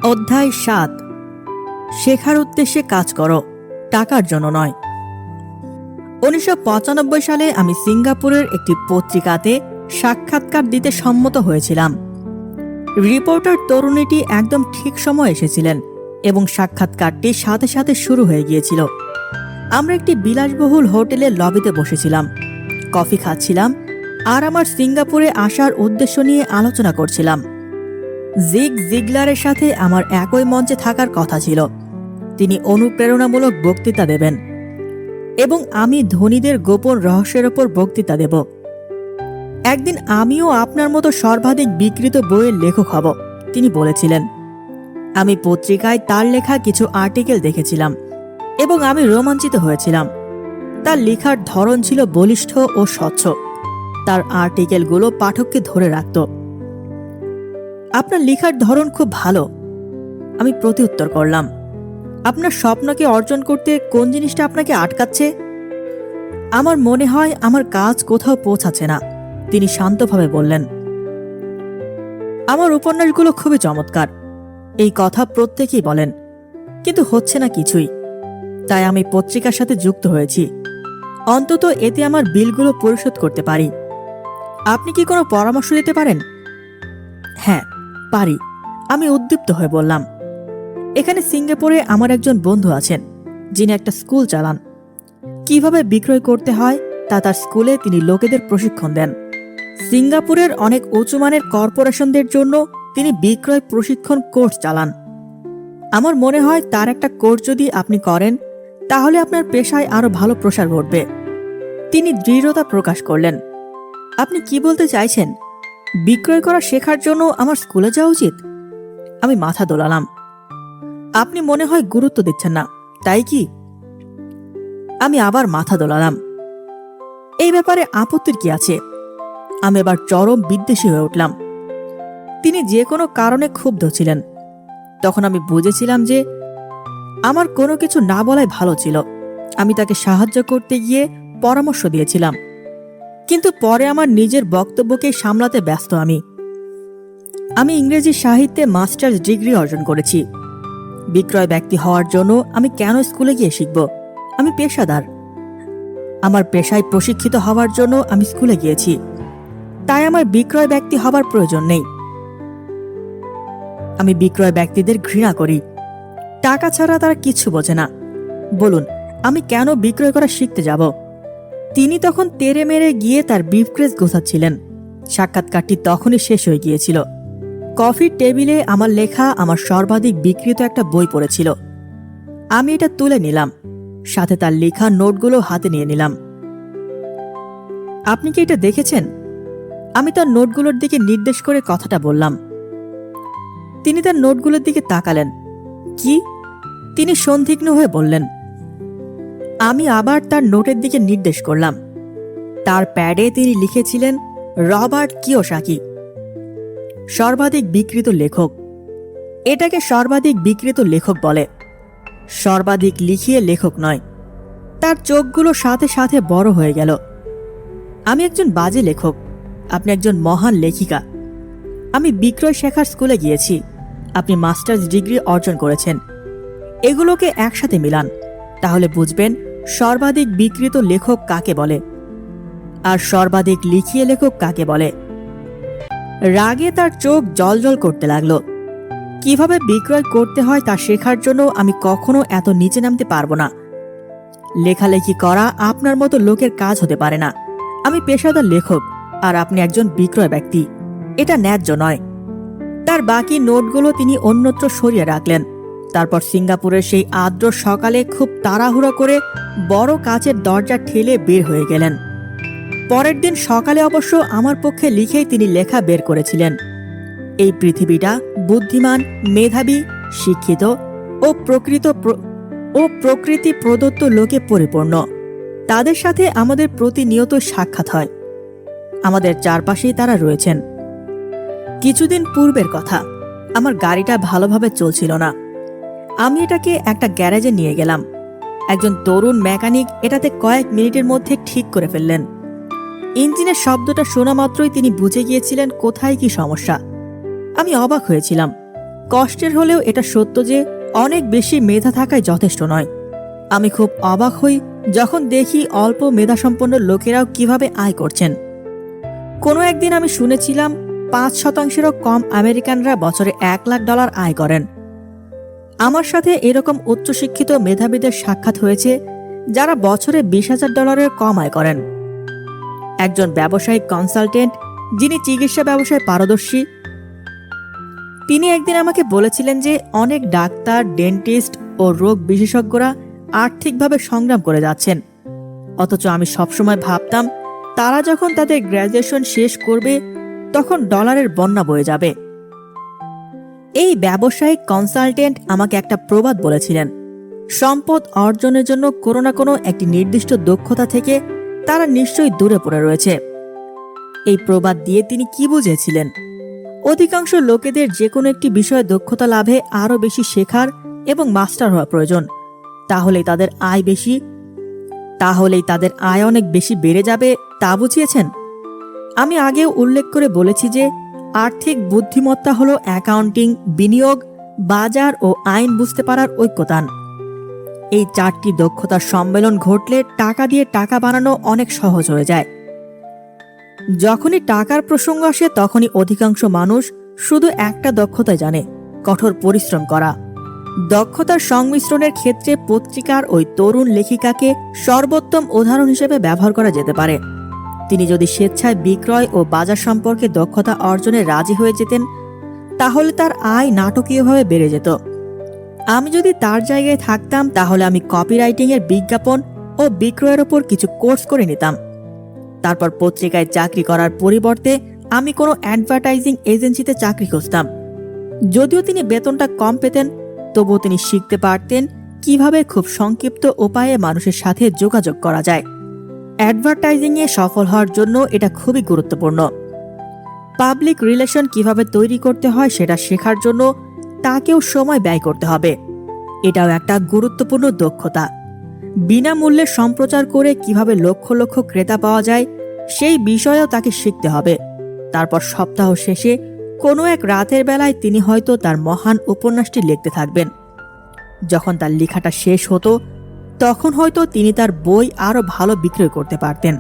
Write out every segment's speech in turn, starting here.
অধ্যায় ৭। শেখার উদ্দেশ্যে কাজ করো, টাকার জন্য নয়। ১৯৯৫ সালে আমি সিঙ্গাপুরের একটি পত্রিকাতে সাক্ষাৎকার দিতে সম্মত হয়েছিলাম। রিপোর্টার তরুণীটি একদম ঠিক সময় এসেছিলেন এবং সাক্ষাৎকারটি সাথে সাথে শুরু হয়ে গিয়েছিল। আমরা একটি বিলাসবহুল হোটেলের লবিতে বসেছিলাম, কফি খাচ্ছিলাম আর আমার সিঙ্গাপুরে আসার উদ্দেশ্য নিয়ে আলোচনা করছিলাম। জিগ জিগলারের সাথে আমার একই মঞ্চে থাকার কথা ছিল। তিনি অনুপ্রেরণামূলক বক্তৃতা দেবেন এবং আমি ধনীদের গোপন রহস্যের ওপর বক্তৃতা দেব। একদিন আমিও আপনার মতো সর্বাধিক বিক্রিত বইয়ের লেখক হব, তিনি বলেছিলেন। আমি পত্রিকায় তার লেখা কিছু আর্টিকেল দেখেছিলাম এবং আমি রোমাঞ্চিত হয়েছিলাম। তার লেখার ধরন ছিল বলিষ্ঠ ও স্বচ্ছ। তার আর্টিকেলগুলো পাঠককে ধরে রাখত। আপনার লেখার ধরন খুব ভালো, আমি প্রত্যুত্তর করলাম। আপনার স্বপ্নকে অর্জন করতে কোন জিনিসটা আপনাকে আটকাচ্ছে? আমার মনে হয় আমার কাজ কোথাও পৌঁছাচ্ছে না, তিনি শান্তভাবে বললেন। আমার উপন্যাসগুলো খুবই চমৎকার, এই কথা প্রত্যেকেই বলেন, কিন্তু হচ্ছে না কিছুই। তাই আমি পত্রিকার সাথে যুক্ত হয়েছি, অন্তত এতে আমার বিলগুলো পরিশোধ করতে পারি। আপনি কি কোনো পরামর্শ দিতে পারেন? হ্যাঁ, পারি, আমি উদ্দীপ্ত হয়ে বললাম। এখানে সিঙ্গাপুরে আমার একজন বন্ধু আছেন যিনি একটা স্কুল চালান। কিভাবে বিক্রয় করতে হয় তা তার স্কুলে তিনি লোকেদের প্রশিক্ষণ দেন। সিঙ্গাপুরের অনেক উঁচুমানের কর্পোরেশনদের জন্য তিনি বিক্রয় প্রশিক্ষণ কোর্স চালান। আমার মনে হয় তার একটা কোর্স যদি আপনি করেন তাহলে আপনার পেশায় আরো ভালো প্রসার ঘটবে। তিনি দৃঢ়তা প্রকাশ করলেন। আপনি কি বলতে চাইছেন? বিক্রয় করা শেখার জন্য আমার স্কুলে যাওয়া উচিত? আমি মাথা দোলালাম। আপনি মনে হয় গুরুত্ব দিচ্ছেন না, তাই কি? আমি আবার মাথা দোলালাম। এই ব্যাপারে আপত্তির কি আছে? আমি এবার চরম বিদ্বেষী হয়ে উঠলাম। তিনি যে কোনো কারণে ক্ষুব্ধ ছিলেন। তখন আমি বুঝেছিলাম যে আমার কোনো কিছু না বলাই ভালো ছিল। আমি তাকে সাহায্য করতে গিয়ে পরামর্শ দিয়েছিলাম, কিন্তু পরে আমার নিজের বক্তব্যকে সামলাতে ব্যস্ত। আমি ইংরেজি সাহিত্যে মাস্টার্স ডিগ্রি অর্জন করেছি। বিক্রয় ব্যক্তি হওয়ার জন্য আমি কেন স্কুলে গিয়ে শিখব? আমি পেশাদার। আমার পেশায় প্রশিক্ষিত হওয়ার জন্য আমি স্কুলে গিয়েছি, তাই আমার বিক্রয় ব্যক্তি হবার প্রয়োজন নেই। আমি বিক্রয় ব্যক্তিদের ঘৃণা করি। টাকা ছাড়া তারা কিচ্ছু বোঝে না। বলুন, আমি কেন বিক্রয় করা শিখতে যাব? তিনি তখন তেরে মেরে গিয়ে তার ব্রিফকেস গোছাচ্ছিলেন। সাক্ষাৎকারটি তখনই শেষ হয়ে গিয়েছিল। কফির টেবিলে আমার লেখা আমার সর্বাধিক বিক্রিত একটা বই পড়েছিল। আমি এটা তুলে নিলাম, সাথে তার লেখা নোটগুলো হাতে নিয়ে নিলাম। আপনি কি এটা দেখেছেন? আমি তার নোটগুলোর দিকে নির্দেশ করে কথাটা বললাম। তিনি তার নোটগুলোর দিকে তাকালেন। কি? তিনি সন্দিগ্ধ হয়ে বললেন। আমি আবার তার নোটের দিকে নির্দেশ করলাম। তার প্যাডে তিনি লিখেছিলেন রবার্ট কিওসাকি, সর্বাধিক বিক্রিত লেখক। এটাকে সর্বাধিক বিক্রিত লেখক বলে, সর্বাধিক লিখিয়ে লেখক নয়। তার চোখগুলো সাথে সাথে বড় হয়ে গেল। আমি একজন বাজে লেখক, আপনি একজন মহান লেখিকা। আমি বিক্রয় শেখার স্কুলে গিয়েছি, আপনি মাস্টার্স ডিগ্রি অর্জন করেছেন। এগুলোকে একসাথে মিলান, তাহলে বুঝবেন সর্বাধিক বিক্রিত লেখক কাকে বলে আর সর্বাধিক লিখিয়ে লেখক কাকে বলে। রাগে তার চোখ জ্বলজ্বল করতে লাগলো। কিভাবে বিক্রয় করতে হয় তা শেখার জন্য আমি কখনো এত নিচে নামতে পারবো না। লেখালেখি করা আপনার মতো লোকের কাজ হতে পারে না। আমি পেশাদার লেখক আর আপনি একজন বিক্রয় ব্যক্তি, এটা ন্যায্য নয়। তার বাকি নোটগুলো তিনি অন্যত্র সরিয়ে রাখলেন। তারপর সিঙ্গাপুরের সেই আর্দ্র সকালে খুব তাড়াহুড়ো করে বড় কাচের দরজা ঠেলে বের হয়ে গেলেন। পরের দিন সকালে অবশ্য আমার পক্ষে লিখেই তিনি লেখা বের করেছিলেন। এই পৃথিবীটা বুদ্ধিমান, মেধাবী, শিক্ষিত ও প্রকৃতি প্রদত্ত লোকে পরিপূর্ণ। তাদের সাথে আমাদের প্রতিনিয়ত সাক্ষাৎ হয়। আমাদের চারপাশেই তারা রয়েছেন। কিছুদিন পূর্বের কথা, আমার গাড়িটা ভালোভাবে চলছিল না। আমি এটাকে একটা গ্যারেজে নিয়ে গেলাম। একজন তরুণ মেকানিক এটাতে কয়েক মিনিটের মধ্যে ঠিক করে ফেললেন। ইঞ্জিনের শব্দটা শোনা মাত্রই তিনি বুঝে গিয়েছিলেন কোথায় কি সমস্যা। আমি অবাক হয়েছিলাম। কষ্টের হলেও এটা সত্য যে অনেক বেশি মেধা থাকাই যথেষ্ট নয়। আমি খুব অবাক হই যখন দেখি অল্প মেধাসম্পন্ন লোকেরাও কিভাবে আয় করছেন। কোনো একদিন আমি শুনেছিলাম 5%-রও কম আমেরিকানরা বছরে $1,00,000 আয় করেন। আমার সাথে এরকম উচ্চশিক্ষিত মেধাবীদের সাক্ষাৎ হয়েছে যারা বছরে $20,000 কম আয় করেন। একজন ব্যবসায়িক কনসালটেন্ট যিনি চিকিৎসা ব্যবসায় পারদর্শী, তিনি একদিন আমাকে বলেছিলেন যে অনেক ডাক্তার, ডেন্টিস্ট ও রোগ বিশেষজ্ঞরা আর্থিকভাবে সংগ্রাম করে যাচ্ছেন, অথচ আমি সবসময় ভাবতাম তারা যখন তাদের গ্র্যাজুয়েশন শেষ করবে তখন ডলারের বন্যা বয়ে যাবে। এই ব্যবসায়িক কনসালটেন্ট আমাকে একটা প্রবাদ বলেছিলেন, সম্পদ অর্জনের জন্য কোনো না কোনো একটি নির্দিষ্ট দক্ষতা থেকে তারা নিশ্চয়ই দূরে পড়ে রয়েছে। এই প্রবাদ দিয়ে তিনি কি বুঝিয়েছিলেন? অধিকাংশ লোকেদের যে কোনো একটি বিষয়ে দক্ষতা লাভে আরও বেশি শেখার এবং মাস্টার হওয়া প্রয়োজন, তাহলেই তাদের আয় অনেক বেশি বেড়ে যাবে, তা বুঝিয়েছেন। আমি আগেও উল্লেখ করে বলেছি যে আর্থিক বুদ্ধিমত্তা হলো অ্যাকাউন্টিং, বিনিয়োগ, বাজার ও আইন বুঝতে পারার ঐক্যতান। এই 4টি দক্ষতার সম্মেলন ঘটলে টাকা দিয়ে টাকা বানানো অনেক সহজ হয়ে যায়। যখনই টাকার প্রসঙ্গ আসে তখনই অধিকাংশ মানুষ শুধু একটা দক্ষতাই জানে, কঠোর পরিশ্রম করা। দক্ষতার সংমিশ্রণের ক্ষেত্রে পত্রিকার ওই তরুণ লেখিকাকে সর্বোত্তম উদাহরণ হিসেবে ব্যবহার করা যেতে পারে। তিনি যদি স্বেচ্ছায় বিক্রয় ও বাজার সম্পর্কে দক্ষতা অর্জনে রাজি হয়ে যেতেন তাহলে তার আয় নাটকীয়ভাবে বেড়ে যেত। আমি যদি তার জায়গায় থাকতাম তাহলে আমি কপিরাইটিংয়ের বিজ্ঞাপন ও বিক্রয়ের ওপর কিছু কোর্স করে নিতাম। তারপর পত্রিকায় চাকরি করার পরিবর্তে আমি কোনো অ্যাডভার্টাইজিং এজেন্সিতে চাকরি খুঁজতাম। যদিও তিনি বেতনটা কম পেতেন, তবুও তিনি শিখতে পারতেন কিভাবে খুব সংক্ষিপ্ত উপায়ে মানুষের সাথে যোগাযোগ করা যায়। অ্যাডভার্টাইজিংয়ে সফল হওয়ার জন্য এটা খুবই গুরুত্বপূর্ণ। পাবলিক রিলেশন কিভাবে তৈরি করতে হয় সেটা শেখার জন্য তাকেও সময় ব্যয় করতে হবে। এটাও একটা গুরুত্বপূর্ণ দক্ষতা। বিনামূল্যে সম্প্রচার করে কিভাবে লক্ষ লক্ষ ক্রেতা পাওয়া যায় সেই বিষয়েও তাকে শিখতে হবে। তারপর সপ্তাহ শেষে কোনো এক রাতের বেলায় তিনি হয়তো তার মহান উপন্যাসটি লিখতে থাকবেন। যখন তার লেখাটা শেষ হতো তখন হয়তো তিনি তার বই আরও ভালো বিক্রয় করতে পারতেন।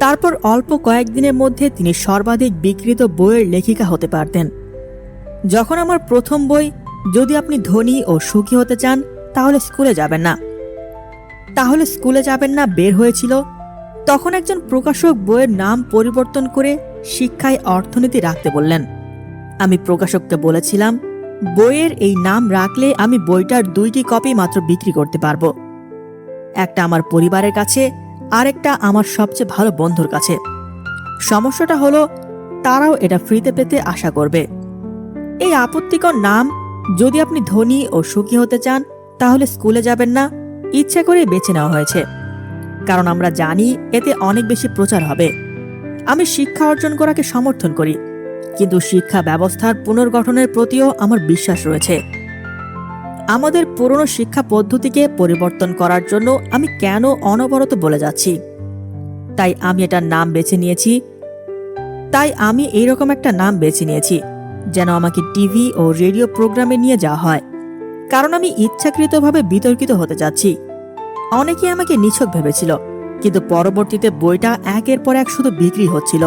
তারপর অল্প কয়েকদিনের মধ্যে তিনি সর্বাধিক বিক্রিত বইয়ের লেখিকা হতে পারতেন। যখন আমার প্রথম বই যদি আপনি ধনী ও সুখী হতে চান তাহলে স্কুলে যাবেন না বের হয়েছিল, তখন একজন প্রকাশক বইয়ের নাম পরিবর্তন করে শিক্ষায় অর্থনীতি রাখতে বললেন। আমি প্রকাশককে বলেছিলাম, বইয়ের এই নাম রাখলে আমি বইটার 2টি কপি মাত্র বিক্রি করতে পারবো, একটা আমার পরিবারের কাছে আর একটা আমার সবচেয়ে ভালো বন্ধুর কাছে। সমস্যাটা হলো তারাও এটা ফ্রিতে পেতে আশা করবে। এই আপত্তিকর নাম, যদি আপনি ধনী ও সুখী হতে চান তাহলে স্কুলে যাবেন না, ইচ্ছা করে বেছে নেওয়া হয়েছে, কারণ আমরা জানি এতে অনেক বেশি প্রচার হবে। আমি শিক্ষা অর্জন করাকে সমর্থন করি, কিন্তু শিক্ষা ব্যবস্থার পুনর্গঠনের প্রতিও আমার বিশ্বাস রয়েছে। আমাদের পুরনো শিক্ষা পদ্ধতিকে পরিবর্তন করার জন্য আমি কেন অনবরত বলে যাচ্ছি? তাই আমি এইরকম একটা নাম বেছে নিয়েছি যেন আমাকে টিভি ও রেডিও প্রোগ্রামে নিয়ে যাওয়া হয়, কারণ আমি ইচ্ছাকৃতভাবে বিতর্কিত হতে যাচ্ছি। অনেকে আমাকে নিছক ভেবেছিল, কিন্তু পরবর্তীতে বইটা একের পর এক শুধু বিক্রি হচ্ছিল।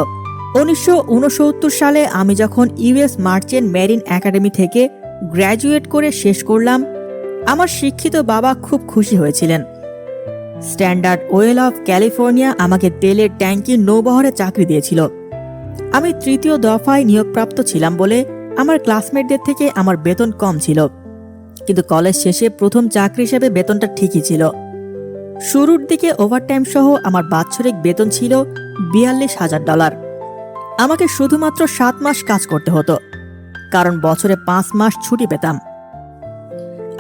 1969 সালে আমি যখন ইউএস মার্চেন্ট মেরিন একাডেমি থেকে গ্র্যাজুয়েট করে শেষ করলাম, আমার শিক্ষিত বাবা খুব খুশি হয়েছিলেন। স্ট্যান্ডার্ড ওয়েল অফ ক্যালিফোর্নিয়া আমাকে তেলের ট্যাঙ্কির নৌবহরে চাকরি দিয়েছিল। আমি 3য় দফায় নিয়োগপ্রাপ্ত ছিলাম বলে আমার ক্লাসমেটদের থেকে আমার বেতন কম ছিল, কিন্তু কলেজ শেষে প্রথম চাকরি হিসেবে বেতনটা ঠিকই ছিল। শুরুর দিকে ওভারটাইম সহ আমার বাৎসরিক বেতন ছিল $42,000। আমাকে শুধুমাত্র 7 মাস কাজ করতে হতো, কারণ বছরে 5 মাস ছুটি পেতাম।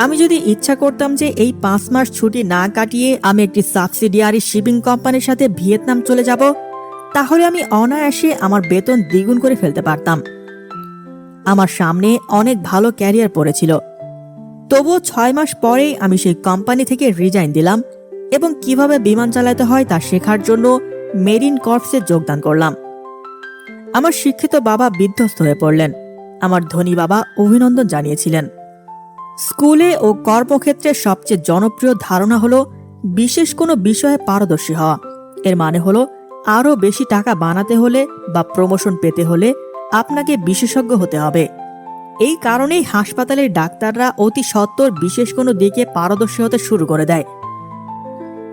আমি যদি ইচ্ছা করতাম যে এই 5 মাস ছুটি না কাটিয়ে আমি একটি সাবসিডিয়ারি শিপিং কোম্পানির সাথে ভিয়েতনাম চলে যাব, তাহলে আমি অনায়াসে আমার বেতন দ্বিগুণ করে ফেলতে পারতাম। আমার সামনে অনেক ভালো ক্যারিয়ার পড়েছিল। তবুও 6 মাস পরেই আমি সেই কোম্পানি থেকে রিজাইন দিলাম এবং কিভাবে বিমান চালাতে হয় তা শেখার জন্য মেরিন কর্পসে যোগদান করলাম। আমার শিক্ষিত বাবা বিধ্বস্ত হয়ে পড়লেন, আমার ধনী বাবা অভিনন্দন জানিয়েছিলেন। স্কুলে ও কর্মক্ষেত্রে সবচেয়ে জনপ্রিয় ধারণা হলো বিশেষ কোনো বিষয়ে পারদর্শী হওয়া। এর মানে হলো আরও বেশি টাকা বানাতে হলে বা প্রমোশন পেতে হলে আপনাকে বিশেষজ্ঞ হতে হবে। এই কারণেই হাসপাতালের ডাক্তাররা অতি সত্বর বিশেষ কোনো দিকে পারদর্শী হতে শুরু করে দেয়।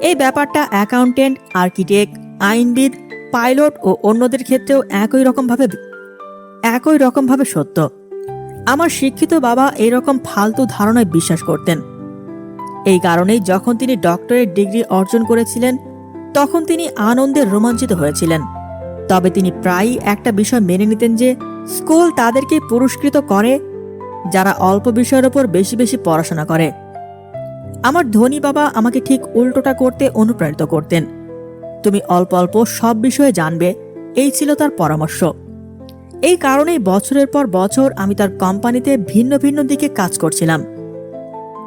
এই ব্যাপারটা অ্যাকাউন্টেন্ট, আর্কিটেক্ট, আইনবিদ, পাইলট ও অন্যদের ক্ষেত্রেও একই রকমভাবে সত্য। আমার শিক্ষিত বাবা এরকম ফালতু ধারণায় বিশ্বাস করতেন। এই কারণেই যখন তিনি ডক্টরেট ডিগ্রি অর্জন করেছিলেন তখন তিনি আনন্দে রোমাঞ্চিত হয়েছিলেন। তবে তিনি প্রায়ই একটা বিষয় মেনে নিতেন যে স্কুল তাদেরকে পুরস্কৃত করে যারা অল্প বিষয়ের ওপর বেশি বেশি পড়াশোনা করে। আমার ধনী বাবা আমাকে ঠিক উল্টোটা করতে অনুপ্রাণিত করতেন। তুমি অল্প অল্প সব বিষয়ে জানবে, এই ছিল তার পরামর্শ। এই কারণেই বছরের পর বছর আমি তার কোম্পানিতে ভিন্ন ভিন্ন দিকে কাজ করছিলাম।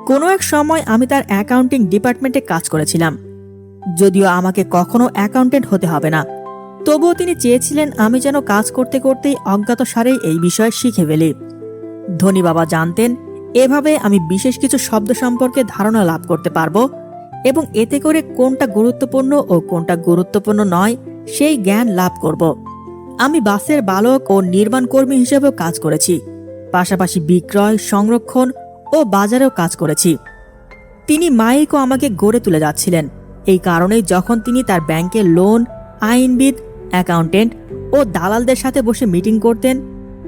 কোনো এক সময় আমি তার অ্যাকাউন্টিং ডিপার্টমেন্টে কাজ করেছিলাম। যদিও আমাকে কখনো অ্যাকাউন্টেন্ট হতে হবে না, তবুও তিনি চেয়েছিলেন আমি যেন কাজ করতে করতেই অজ্ঞাতসারেই এই বিষয় শিখে ফেলি। ধনী বাবা জানতেন এভাবে আমি বিশেষ কিছু শব্দ সম্পর্কে ধারণা লাভ করতে পারবো এবং এতে করে কোনটা গুরুত্বপূর্ণ ও কোনটা গুরুত্বপূর্ণ নয় সেই জ্ঞান লাভ করব। আমি বাসের বালক ও নির্মাণ কর্মী হিসেবেও কাজ করেছি, পাশাপাশি বিক্রয়, সংরক্ষণ ও বাজারেও কাজ করেছি। তিনি মাইকও আমাকে গড়ে তুলে যাচ্ছিলেন। এই কারণেই যখন তিনি তার ব্যাংকে লোন, আইনবিদ, অ্যাকাউন্টেন্ট ও দালালদের সাথে বসে মিটিং করতেন,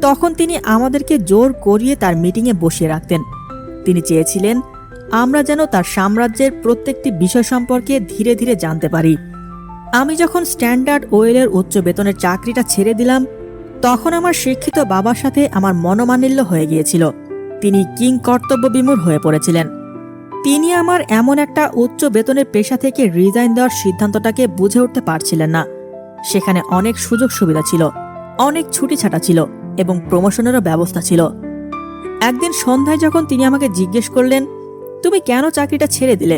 তখন তিনি আমাদেরকে জোর করিয়ে তার মিটিংয়ে বসিয়ে রাখতেন। তিনি চেয়েছিলেন আমরা যেন তার সাম্রাজ্যের প্রত্যেকটি বিষয় সম্পর্কে ধীরে ধীরে জানতে পারি। আমি যখন স্ট্যান্ডার্ড ওয়েলের উচ্চ বেতনের চাকরিটা ছেড়ে দিলাম তখন আমার শিক্ষিত বাবার সাথে আমার মনোমালিন্য হয়ে গিয়েছিল। তিনি কিং কর্তব্য বিমূঢ় হয়ে পড়েছিলেন। তিনি আমার এমন একটা উচ্চ বেতনের পেশা থেকে রিজাইন দেওয়ার সিদ্ধান্তটাকে বুঝে উঠতে পারছিলেন না। সেখানে অনেক সুযোগ সুবিধা ছিল, অনেক ছুটি ছাটা ছিল এবং প্রমোশনেরও ব্যবস্থা ছিল। একদিন সন্ধ্যায় যখন তিনি আমাকে জিজ্ঞেস করলেন তুমি কেন চাকরিটা ছেড়ে দিলে,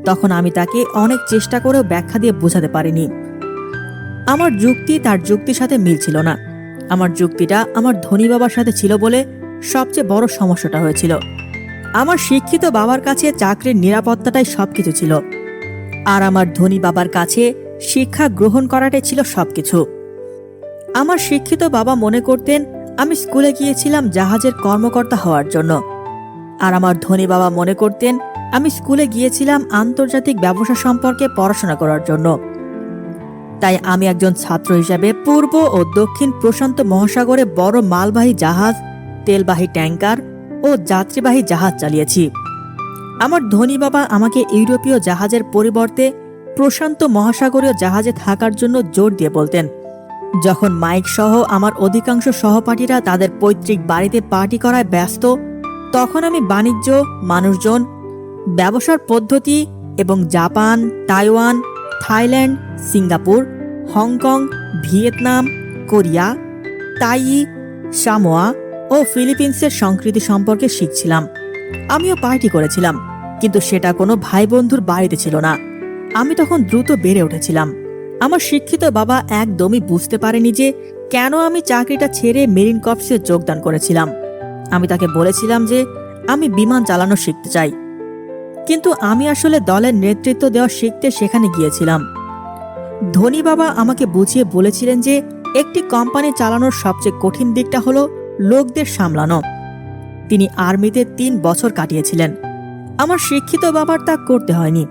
তখন আমি তাকে অনেক চেষ্টা করেও ব্যাখ্যা দিয়ে বোঝাতে পারিনি। আমার যুক্তি তার যুক্তির সাথে মিলছিল না। আমার যুক্তিটা আমার ধনী বাবার সাথে ছিল বলে সবচেয়ে বড় সমস্যাটা হয়েছিল। আমার শিক্ষিত বাবার কাছে চাকরির নিরাপত্তাটাই সবকিছু ছিল, আর আমার ধনী বাবার কাছে শিক্ষা গ্রহণ করাটাই ছিল সবকিছু। আমার শিক্ষিত বাবা মনে করতেন আমি স্কুলে গিয়েছিলাম জাহাজের কর্মকর্তা হওয়ার জন্য, আর আমার ধনী বাবা মনে করতেন আমি স্কুলে গিয়েছিলাম আন্তর্জাতিক ব্যবসা সম্পর্কে পড়াশোনা করার জন্য। তাই আমি একজন ছাত্র হিসাবে পূর্ব ও দক্ষিণ প্রশান্ত মহাসাগরে বড় মালবাহী জাহাজ, তেলবাহী ট্যাঙ্কার ও যাত্রীবাহী জাহাজ চালিয়েছি। আমার ধনী বাবা আমাকে ইউরোপীয় জাহাজের পরিবর্তে প্রশান্ত মহাসাগরীয় জাহাজে থাকার জন্য জোর দিয়ে বলতেন। যখন মাইক সহ আমার অধিকাংশ সহপাঠীরা তাদের পৈতৃক বাড়িতে পার্টি করায় ব্যস্ত, তখন আমি বাণিজ্য, মানুষজন, ব্যবসার পদ্ধতি এবং Japan, Taiwan, Thailand, Singapore, Hong Kong, Vietnam, Korea, তাই, সামোয়া ও ফিলিপিন্সের সংস্কৃতি সম্পর্কে শিখছিলাম। আমিও পার্টি করেছিলাম, কিন্তু সেটা কোনো ভাই বন্ধুর বাড়িতে ছিল না। আমি তখন দ্রুত বেড়ে উঠেছিলাম। আমার শিক্ষিত বাবা একদমই বুঝতে পারেনি যে কেন আমি চাকরিটা ছেড়ে মেরিন কর্পসে যোগদান করেছিলাম। আমি তাকে বলেছিলাম যে আমি বিমান চালানো শিখতে চাই, কিন্তু আমি আসলে দলের নেতৃত্ব দেওয়া শিখতে সেখানে গিয়েছিলাম। ধনী বাবা আমাকে বুঝিয়ে বলেছিলেন যে একটি কোম্পানি চালানোর সবচেয়ে কঠিন দিকটা হলো লোকদের সামলানো। তিনি আর্মিতে 3 বছর কাটিয়েছিলেন। আমার শিক্ষিত বাবার তা করতে হয়নি।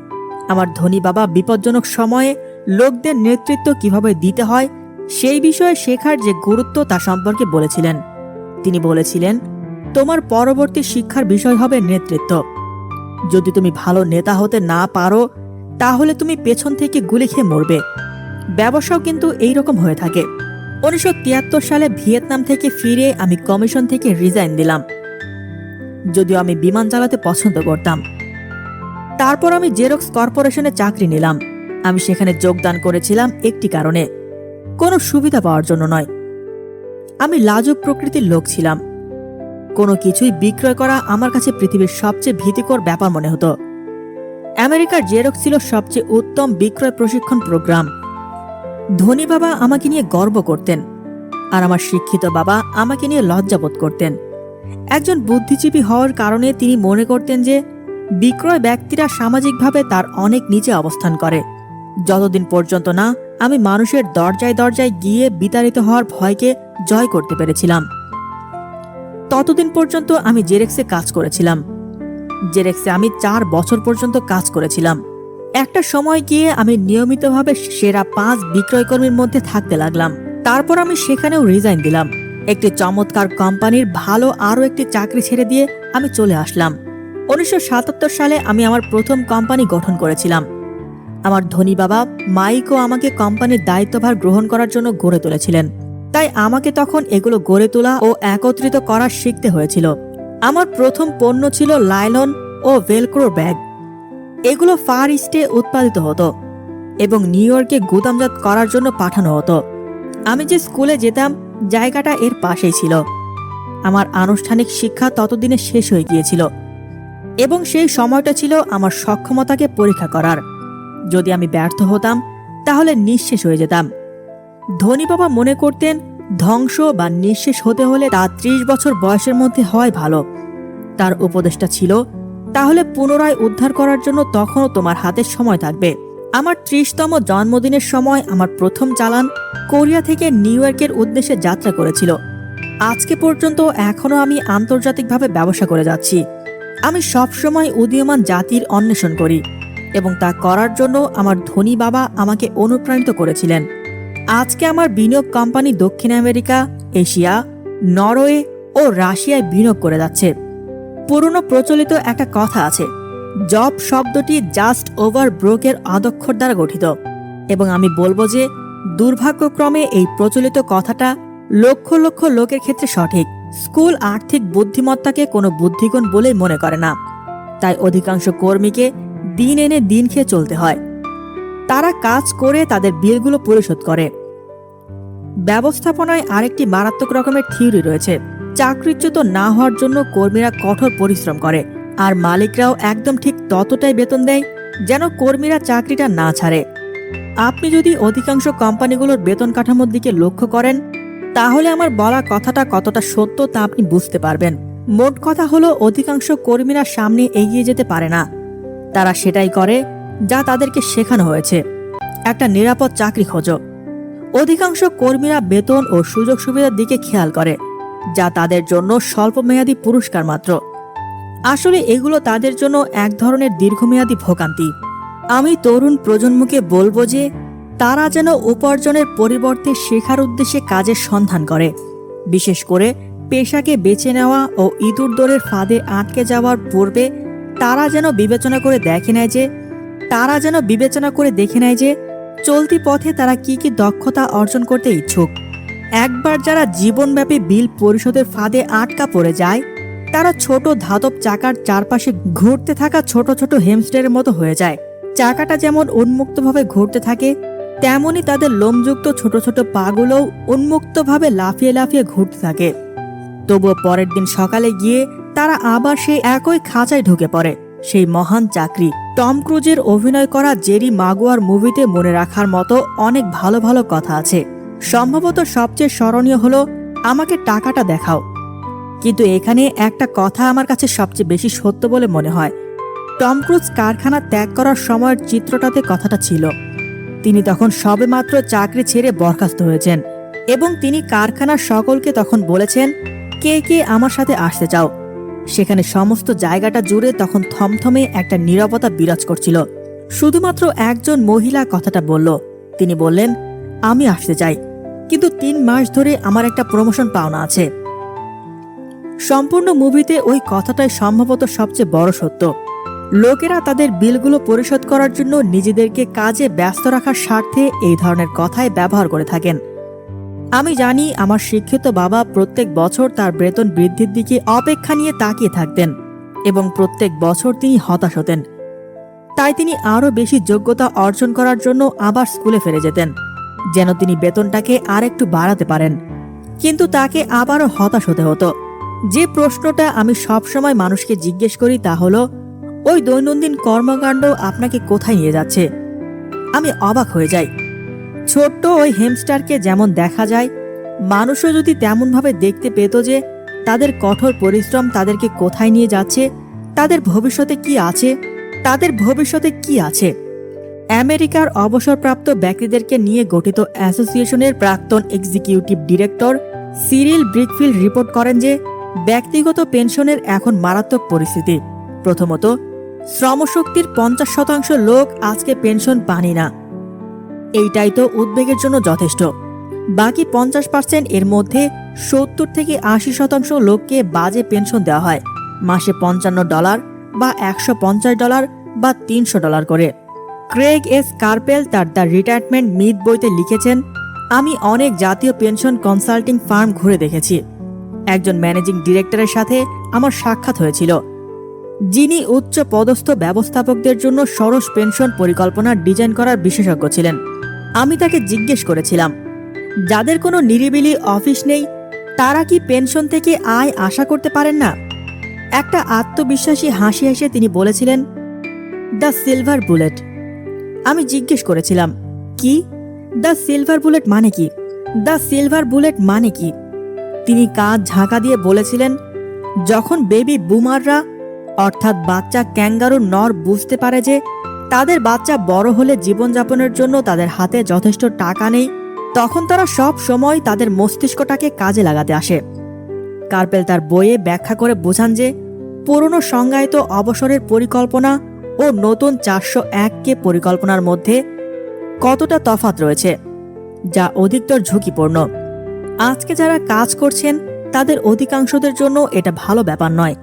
আমার ধনী বাবা বিপজ্জনক সময়ে লোকদের নেতৃত্ব কিভাবে দিতে হয় সেই বিষয়ে শেখার যে গুরুত্ব তা সম্পর্কে বলেছিলেন। তিনি বলেছিলেন তোমার পরবর্তী শিক্ষার বিষয় হবে নেতৃত্ব। যদি তুমি ভালো নেতা হতে না পারো তাহলে তুমি পেছন থেকে গুলি খেয়ে মরবে। ব্যবসাও কিন্তু এইরকম হয়ে থাকে। 1973 সালে ভিয়েতনাম থেকে ফিরে আমি কমিশন থেকে রিজাইন দিলাম, যদিও আমি বিমান চালাতে পছন্দ করতাম। তারপর আমি জেরক্স কর্পোরেশনে চাকরি নিলাম। আমি সেখানে যোগদান করেছিলাম একটি কারণে, কোনো সুবিধা পাওয়ার জন্য নয়। আমি লাজুক প্রকৃতির লোক ছিলাম। কোনো কিছুই বিক্রয় করা আমার কাছে পৃথিবীর সবচেয়ে ভীতিকর ব্যাপার মনে হতো। আমেরিকার জেরক্স ছিল সবচেয়ে উত্তম বিক্রয় প্রশিক্ষণ প্রোগ্রাম। ধনী বাবা আমাকে নিয়ে গর্ব করতেন। আর আমার শিক্ষিত বাবা আমাকে নিয়ে লজ্জাবোধ করতেন। একজন বুদ্ধিজীবী হওয়ার কারণে তিনি মনে করতেন যে বিক্রয় ব্যক্তিরা সামাজিকভাবে তার অনেক নিচে অবস্থান করে। যতদিন পর্যন্ত না আমি মানুষের দরজায় দরজায় গিয়ে বিতাড়িত হওয়ার ভয়কে জয় করতে পেরেছিলাম, ততদিন পর্যন্ত আমি জেরেক্সে কাজ করেছিলাম। জেরেক্সে আমি 4 বছর পর্যন্ত কাজ করেছিলাম। একটা সময় গিয়ে আমি নিয়মিতভাবে সেরা 5 বিক্রয়কর্মীর মধ্যে থাকতে লাগলাম। তারপর আমি সেখানেও রিজাইন দিলাম। একটি চমৎকার কোম্পানির ভালো আরও একটি চাকরি ছেড়ে দিয়ে আমি চলে আসলাম। 1977 সালে আমি আমার প্রথম কোম্পানি গঠন করেছিলাম। আমার ধনী বাবা মাইকও আমাকে কোম্পানির দায়িত্বভার গ্রহণ করার জন্য গড়ে তুলেছিলেন, তাই আমাকে তখন এগুলো গড়ে তোলা ও একত্রিত করা শিখতে হয়েছিল। আমার প্রথম পণ্য ছিল লাইলন ও ভেলক্রো ব্যাগ। এগুলো ফার ইস্টে উৎপাদিত হতো এবং নিউ ইয়র্কে গুদামজাত করার জন্য পাঠানো হতো। আমি যে স্কুলে যেতাম জায়গাটা এর পাশেই ছিল। আমার আনুষ্ঠানিক শিক্ষা ততদিনে শেষ হয়ে গিয়েছিল এবং সেই সময়টা ছিল আমার সক্ষমতাকে পরীক্ষা করার। যদি আমি ব্যর্থ হতাম তাহলে নিঃশেষ হয়ে যেতাম। ধনী বাবা মনে করতেন ধ্বংস বা নিঃশেষ হতে হলে তা 30 বছর বয়সের মধ্যে হয় ভালো। তার উপদেশটা ছিল, তাহলে পুনরায় উদ্ধার করার জন্য তখনও তোমার হাতে সময় থাকবে। আমার 30তম জন্মদিনের সময় আমার প্রথম চালান কোরিয়া থেকে নিউ ইয়র্কের উদ্দেশ্যে যাত্রা করেছিল। আজকে পর্যন্ত এখনো আমি আন্তর্জাতিকভাবে ব্যবসা করে যাচ্ছি। আমি সবসময় উদীয়মান জাতির অন্বেষণ করি এবং তা করার জন্য আমার ধনী বাবা আমাকে অনুপ্রাণিত করেছিলেন। আজকে আমার বিনিয়োগ কোম্পানি দক্ষিণ আমেরিকা, এশিয়া, নরওয়ে ও রাশিয়ায় বিনিয়োগ করে যাচ্ছে। পুরনো প্রচলিত একটা কথা আছে, জব শব্দটি জাস্ট ওভার ব্রোকের আদক্ষর দ্বারা গঠিত, এবং আমি বলবো যে দুর্ভাগ্যক্রমে এই প্রচলিত কথাটা লক্ষ লক্ষ লোকের ক্ষেত্রে সঠিক। স্কুল আর্থিক বুদ্ধিমত্তাকে কোনো বুদ্ধিগুণ বলেই মনে করে না, তাই অধিকাংশ কর্মীকে দিন এনে দিন খেয়ে চলতে হয়। তারা কাজ করে তাদের বিলগুলো পরিশোধ করে। ব্যবস্থাপনায় আরেকটি মারাত্মক রকমের থিওরি রয়েছে। চাকরিচ্যুত না হওয়ার জন্য কর্মীরা কঠোর পরিশ্রম করে, আর মালিকরাও একদম ঠিক ততটাই বেতন দেয় যেন কর্মীরা চাকরিটা না ছাড়ে। আপনি যদি অধিকাংশ কোম্পানিগুলোর বেতন কাঠামোর দিকে লক্ষ্য করেন, তাহলে আমার বলা কথাটা কতটা সত্য তা আপনি বুঝতে পারবেন। মোট কথা হলো, অধিকাংশ কর্মীরা সামনে এগিয়ে যেতে পারে না। তারা সেটাই করে যা তাদেরকে শেখানো হয়েছে, একটা নিরাপদ চাকরি খোঁজো। অধিকাংশ কর্মীরা বেতন ও সুযোগ সুবিধার দিকে খেয়াল করে, যা তাদের জন্য স্বল্পমেয়াদী পুরস্কার মাত্র। আসলে এগুলো তাদের জন্য এক ধরনের দীর্ঘমেয়াদী ভোগান্তি। আমি তরুণ প্রজন্মকে বলবো যে তারা যেন উপার্জনের পরিবর্তে শেখার উদ্দেশ্যে কাজের সন্ধান করে। বিশেষ করে পেশাকে বেছে নেওয়া ও ইঁদুর দৌড়ের ফাঁদে আটকে যাওয়ার পূর্বে তারা যেন বিবেচনা করে দেখে নেয় যে চলতি পথে তারা কি কি দক্ষতা অর্জন করতে ইচ্ছুক। একবার যারা জীবনব্যাপী বিল পরিশোধের ফাঁদে আটকা পড়ে যায়, তারা ছোট ধাতব চাকার চারপাশে ঘুরতে থাকা ছোট ছোট হ্যামস্টারের মতো হয়ে যায়। চাকাটা যেমন উন্মুক্তভাবে ঘুরতে থাকে, তেমনি তাদের লোমযুক্ত ছোট ছোট পাগুলোও উন্মুক্তভাবে লাফিয়ে লাফিয়ে ঘুরতে থাকে। তবুও পরের দিন সকালে গিয়ে তারা আবার সেই একই খাঁচায় ঢুকে পড়ে। সেই মহান চাকরি। টম ক্রুজের অভিনয় করা জেরি মাগুয়ার মুভিতে মনে রাখার মতো অনেক ভালো ভালো কথা আছে। সম্ভবত সবচেয়ে স্মরণীয় হলো, আমাকে টাকাটা দেখাও। কিন্তু এখানে একটা কথা আমার কাছে সবচেয়ে বেশি সত্য বলে মনে হয়। টম ক্রুজ কারখানা ত্যাগ করার সময়ের চিত্রটাতে কথাটা ছিল। তিনি তখন সবেমাত্র চাকরি ছেড়ে বরখাস্ত হয়েছেন এবং তিনি কারখানার সকলকে তখন বলেছেন, কে কে আমার সাথে আসতে চাও। সেখানে সমস্ত জায়গাটা জুড়ে তখন থমথমে একটা নীরবতা বিরাজ করছিল। শুধুমাত্র একজন মহিলা কথাটা বলল। তিনি বললেন, আমি আসতে চাই, কিন্তু 3 মাস ধরে আমার একটা প্রমোশন পাওনা আছে। সম্পূর্ণ মুভিতে ওই কথাটাই সম্ভবত সবচেয়ে বড় সত্য। লোকেরা তাদের বিলগুলো পরিশোধ করার জন্য নিজেদেরকে কাজে ব্যস্ত রাখার স্বার্থে এই ধরনের কথাই ব্যবহার করে থাকেন। আমি জানি আমার শিক্ষিত বাবা প্রত্যেক বছর তার বেতন বৃদ্ধির দিকে অপেক্ষা নিয়ে তাকিয়ে থাকতেন এবং প্রত্যেক বছর তিনি হতাশ হতেন। তাই তিনি আরও বেশি যোগ্যতা অর্জন করার জন্য আবার স্কুলে ফিরে যেতেন, যেন তিনি বেতনটাকে আরেকটু বাড়াতে পারেন। কিন্তু তাকে আবারও হতাশ হতে হতো। যে প্রশ্নটা আমি সবসময় মানুষকে জিজ্ঞেস করি তা হলো, ওই দৈনন্দিন কর্মকাণ্ড আপনাকে কোথায় নিয়ে যাচ্ছে? আমি অবাক হয়ে যাই। ছোট্ট ওই হ্যামস্টারকে যেমন দেখা যায়, মানুষও যদি তেমনভাবে দেখতে পেত যে তাদের কঠোর পরিশ্রম তাদেরকে কোথায় নিয়ে যাচ্ছে, তাদের ভবিষ্যতে কি আছে। আমেরিকার অবসরপ্রাপ্ত ব্যক্তিদেরকে নিয়ে গঠিত অ্যাসোসিয়েশনের প্রাক্তন executive director Cyril brickfield report করেন যে ব্যক্তিগত পেনশনের এখন মারাত্মক পরিস্থিতি। প্রথমত, শ্রমশক্তির 50% লোক আজকে পেনশন পানি না। এইটাই তো উদ্বেগের জন্য যথেষ্ট। বাকি 50% এর মধ্যে 70 থেকে 80% লোককে বাজে পেনশন দেওয়া হয়, মাসে $55 বা $150 বা $300 করে। ক্রেগ এস কার্পেল তার দ্য রিটায়ারমেন্ট মিথ বইতে লিখেছেন, আমি অনেক জাতীয় পেনশন কনসাল্টিং ফার্ম ঘুরে দেখেছি। একজন ম্যানেজিং ডিরেক্টরের সাথে আমার সাক্ষাৎ হয়েছিল, যিনি উচ্চ পদস্থ ব্যবস্থাপকদের জন্য সরস পেনশন পরিকল্পনা ডিজাইন করার বিশেষজ্ঞ ছিলেন। আমি তাকে জিজ্ঞেস করেছিলাম, যাদের কোনো নিরিবিলি অফিস নেই তারা কি পেনশন থেকে আয় আশা করতে পারেন না? একটা আত্মবিশ্বাসী হাসি হেসে তিনি বলেছিলেন, দ্য সিলভার বুলেট। আমি জিজ্ঞেস করেছিলাম, কি? দ্য সিলভার বুলেট মানে কি? দ্য সিলভার বুলেট মানে কি? তিনি কাঁধ ঝাঁকা দিয়ে বলেছিলেন, যখন বেবি বুমাররা অর্থাৎ বাচ্চা ক্যাঙ্গারু নর বুঝতে পারে যে তাদের বাচ্চা বড় হলে জীবনযাপনের জন্য তাদের হাতে যথেষ্ট টাকা নেই, তখন তারা সব সময় তাদের মস্তিষ্কটাকে কাজে লাগাতে আসে। কার্পেল তার বইয়ে ব্যাখ্যা করে বোঝান যে পুরনো সংজ্ঞায়িত অবসরের পরিকল্পনা ও নতুন 401 পরিকল্পনার মধ্যে কতটা তফাৎ রয়েছে, যা অধিকতর ঝুঁকিপূর্ণ। আজকে যারা কাজ করছেন তাদের অধিকাংশদের জন্য এটা ভালো ব্যাপার নয়।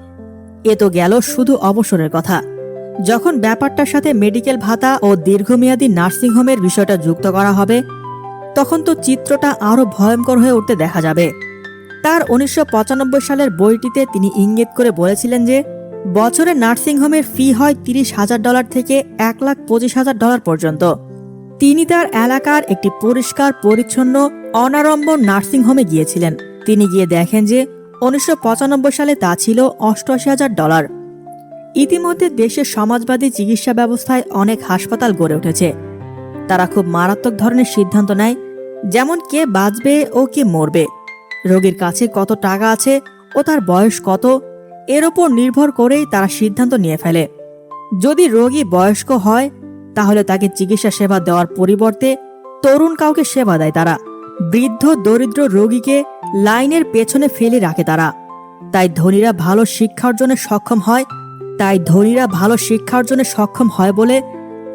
এ তো গেল শুধু অবসরের কথা। যখন ব্যাপারটার সাথে মেডিকেল ভাতা ও দীর্ঘমেয়াদী নার্সিংহোমের বিষয়টা যুক্ত করা হবে, তখন তো চিত্রটা আরও ভয়ঙ্কর হয়ে উঠতে দেখা যাবে। তার 1995 সালের বইটিতে তিনি ইঙ্গিত করে বলেছিলেন যে বছরে নার্সিংহোমের ফি হয় $30,000 থেকে $1,25,000 পর্যন্ত। তিনি তার এলাকার একটি পরিষ্কার পরিচ্ছন্ন অনাড়ম্বর নার্সিংহোমে গিয়েছিলেন। তিনি গিয়ে দেখেন যে 1995 সালে তা ছিল $88,000। ইতিমধ্যে দেশের সমাজবাদী চিকিৎসা ব্যবস্থায় অনেক হাসপাতাল গড়ে উঠেছে। তারা খুব মারাত্মক ধরনের সিদ্ধান্ত নেয়, যেমন কে বাঁচবে ও কে মরবে, রোগীর কাছে কত টাকা আছে ও তার বয়স কত, এর ওপর নির্ভর করেই তারা সিদ্ধান্ত নিয়ে ফেলে। যদি রোগী বয়স্ক হয় তাহলে তাকে চিকিৎসা সেবা দেওয়ার পরিবর্তে তরুণ কাউকে সেবা দেয় তারা। বৃদ্ধ দরিদ্র রোগীকে লাইনের পেছনে ফেলে রাখে তারা। তাই ধনীরা ভালো শিক্ষা অর্জনে সক্ষম হয় বলে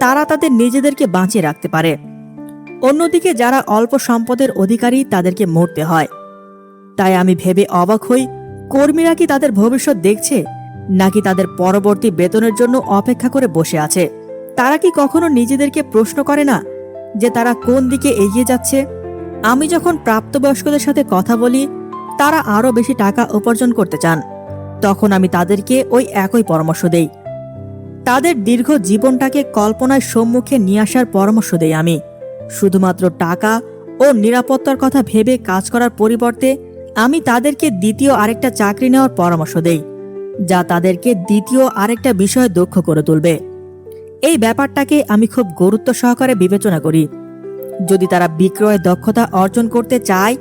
তারা তাদের নিজেদেরকে বাঁচিয়ে রাখতে পারে। অন্যদিকে যারা অল্প সম্পদের অধিকারী তাদেরকে মরতে হয়। তাই আমি ভেবে অবাক হই, কর্মীরা কি তাদের ভবিষ্যৎ দেখছে, নাকি তাদের পরবর্তী বেতনের জন্য অপেক্ষা করে বসে আছে? তারা কি কখনো নিজেদেরকে প্রশ্ন করে না যে তারা কোন দিকে এগিয়ে যাচ্ছে? আমি যখন প্রাপ্তবয়স্কদের সাথে কথা বলি, তারা আরও বেশি টাকা উপার্জন করতে চান, তখন আমি তাদেরকে ওই একই পরামর্শ দেই। তাদের দীর্ঘ জীবনটাকে কল্পনার সম্মুখে নিয়ে আসার পরামর্শ দেই আমি। শুধুমাত্র টাকা ও নিরাপত্তার কথা ভেবে কাজ করার পরিবর্তে আমি তাদেরকে দ্বিতীয় আরেকটা চাকরি নেওয়ার পরামর্শ দেই, যা তাদেরকে দ্বিতীয় আরেকটা বিষয়ে দক্ষ করে তুলবে। এই ব্যাপারটাকে আমি খুব গুরুত্ব সহকারে বিবেচনা করি। যদি তারা বিক্রয় দক্ষতা অর্জন করতে চায়,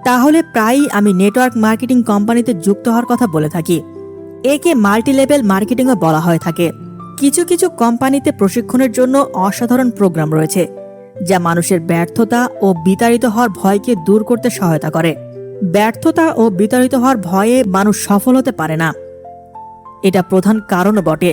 তাহলে প্রায়ই আমি নেটওয়ার্ক মার্কেটিং কোম্পানিতে যুক্ত হওয়ার কথা বলে থাকি। একে মাল্টি লেভেল মার্কেটিংও বলা হয়ে থাকে। কিছু কিছু কোম্পানিতে প্রশিক্ষণের জন্য অসাধারণ প্রোগ্রাম রয়েছে, যা মানুষের ব্যর্থতা ও বিতাড়িত হওয়ার ভয়কে দূর করতে সহায়তা করে। ব্যর্থতা ও বিতাড়িত হওয়ার ভয়ে মানুষ সফল হতে পারে না, এটা প্রধান কারণও বটে।